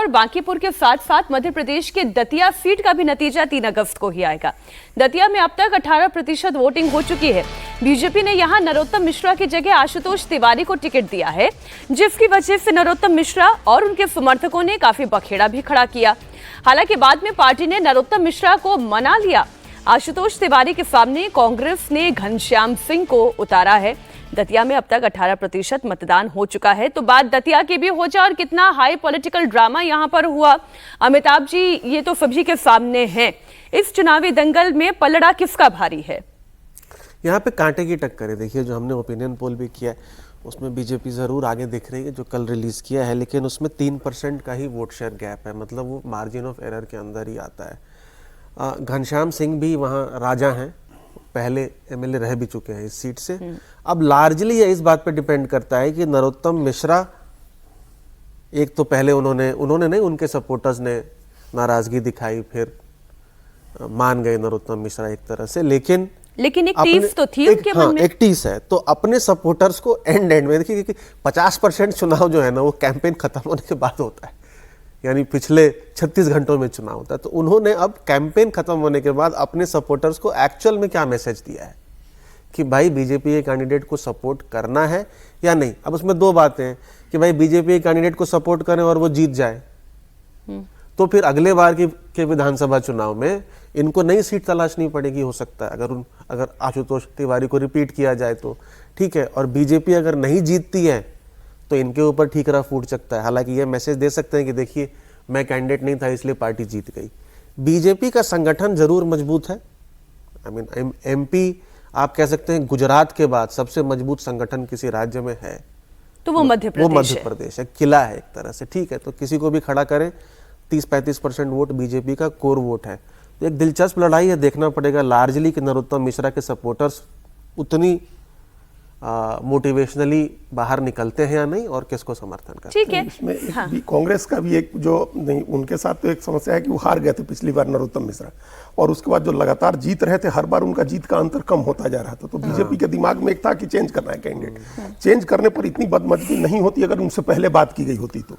और बांकीपुर के साथ साथ मध्य प्रदेश के दतिया सीट का भी नतीजा 3 अगस्त को ही आएगा। दतिया में अब तक 18% वोटिंग हो चुकी है। बीजेपी ने यहां नरोत्तम मिश्रा की जगह आशुतोष तिवारी को टिकट दिया है, जिसकी वजह से नरोत्तम मिश्रा और उनके समर्थकों ने काफी बखेड़ा भी खड़ा किया। हालांकि बाद में पार्टी ने नरोत्तम मिश्रा को मना लिया। आशुतोष तिवारी के सामने कांग्रेस ने घनश्याम सिंह को उतारा है। दतिया में अब तक 18% मतदान हो चुका है। तो बात दतिया की भी हो जाए और कितना हाई पॉलिटिकल ड्रामा यहां पर हुआ, अमिताभ जी, ये तो सभी के सामने है। इस चुनावी दंगल में पलड़ा किसका भारी है? यहाँ पे कांटे की टक्कर है। देखिए, जो हमने ओपिनियन पोल भी किया है उसमें बीजेपी जरूर आगे दिख रही है, जो कल रिलीज किया है, लेकिन उसमें 3% का ही वोट शेयर गैप है। मतलब वो मार्जिन ऑफ एरर के अंदर ही आता है। घनश्याम सिंह भी वहाँ राजा हैं, पहले एमएलए रह भी चुके हैं इस सीट से। अब लार्जली ये इस बात पे डिपेंड करता है कि नरोत्तम मिश्रा, एक तो पहले उन्होंने नहीं, उनके सपोर्टर्स ने नाराजगी दिखाई, फिर मान गए नरोत्तम मिश्रा एक तरह से, लेकिन एक टीस तो थी उनके मन में। एक टीस है। तो अपने सपोर्टर्स को एंड में देखिए, क्योंकि 50% चुनाव जो है ना वो कैंपेन खत्म होने के बाद होता है, यानी पिछले 36 घंटों में चुनाव होता है। तो उन्होंने अब कैंपेन खत्म होने के बाद अपने सपोर्टर्स को एक्चुअल में क्या मैसेज दिया है कि भाई बीजेपी के कैंडिडेट को सपोर्ट करना है या नहीं। अब उसमें दो बातें हैं कि भाई बीजेपी के कैंडिडेट को सपोर्ट करें और वो जीत जाए, तो फिर अगले बार के विधानसभा चुनाव में इनको नई सीट तलाशनी पड़ेगी, हो सकता है, अगर आशुतोष तिवारी को रिपीट किया जाए तो ठीक है। और बीजेपी अगर नहीं जीतती है तो इनके ऊपर ठीकरा फूट सकता है। हालांकि ये मैसेज दे सकते हैं कि देखिए, मैं कैंडिडेट नहीं था इसलिए पार्टी जीत गई। बीजेपी का संगठन जरूर मजबूत है। एमपी आप कह सकते हैं गुजरात के बाद सबसे मजबूत संगठन किसी राज्य में है तो वो मध्य प्रदेश है। किला है एक तरह से, ठीक है। तो किसी को भी खड़ा करें, 30-35% वोट बीजेपी का कोर वोट है। तो एक दिलचस्प लड़ाई है, देखना पड़ेगा लार्जली कि नरोत्तम मिश्रा के सपोर्टर्स उतनी मोटिवेशनली बाहर निकलते हैं या नहीं, और किसको समर्थन करते हैं। ठीक है, इसमें कांग्रेस का भी एक जो नहीं, उनके साथ तो एक समस्या है कि वो हार गए थे पिछली बार नरोत्तम मिश्रा, और उसके बाद जो लगातार जीत रहे थे हर बार उनका जीत का अंतर कम होता जा रहा था। तो बीजेपी के दिमाग में एक था कि चेंज करना है कैंडिडेट। चेंज करने पर इतनी बदमजगी नहीं होती अगर उनसे पहले बात की गई होती। तो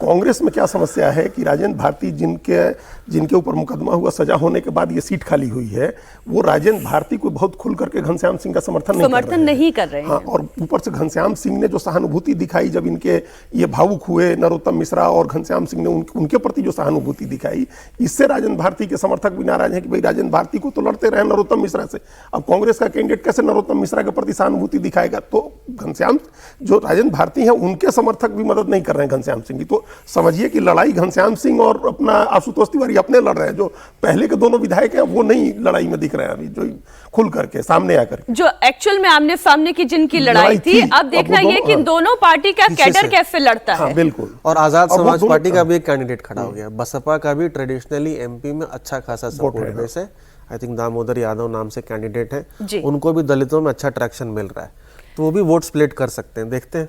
कांग्रेस में क्या समस्या है कि राजेंद्र भारती, जिनके ऊपर मुकदमा हुआ, सजा होने के बाद ये सीट खाली हुई है, वो राजेंद्र भारती को बहुत खुल करके घनश्याम सिंह का समर्थन नहीं कर रहे हैं। हाँ, और ऊपर से घनश्याम सिंह ने जो सहानुभूति दिखाई, जब इनके ये भावुक हुए नरोत्तम मिश्रा और घनश्याम सिंह ने उनके प्रति जो सहानुभूति दिखाई, इससे राजेंद्र भारती के समर्थक भी नाराज हैं कि भाई राजेंद्र भारती को तो लड़ते रहे नरोत्तम मिश्रा से, अब कांग्रेस का कैंडिडेट कैसे नरोत्तम मिश्रा के प्रति सहानुभूति दिखाएगा। तो घनश्याम, जो राजेंद्र भारती है, उनके समर्थक भी मदद नहीं कर रहे हैं घनश्याम सिंह की। तो समझिए कि लड़ाई घनश्याम सिंह और अपना आशुतोष तिवारी अपने लड़ रहे हैं। जो पहले के दोनों विधायक हैं वो नहीं लड़ाई में दिख रहे हैं अभी, जो खुल करके सामने आकर, जो एक्चुअल में आमने सामने की जिनकी लड़ाई थी। अब देखना ये कि दोनों पार्टी का कैडर कैसे लड़ता है। बिल्कुल। और आजाद समाज पार्टी का भी एक कैंडिडेट खड़ा हो गया। बसपा का भी ट्रेडिशनली एमपी में अच्छा खासा सपोर्ट बेस है। आई थिंक दामोदर यादव नाम से कैंडिडेट है, उनको भी दलितों में अच्छा ट्रैक्शन मिल रहा है, तो वो भी वोट स्प्लिट कर सकते हैं, देखते हैं।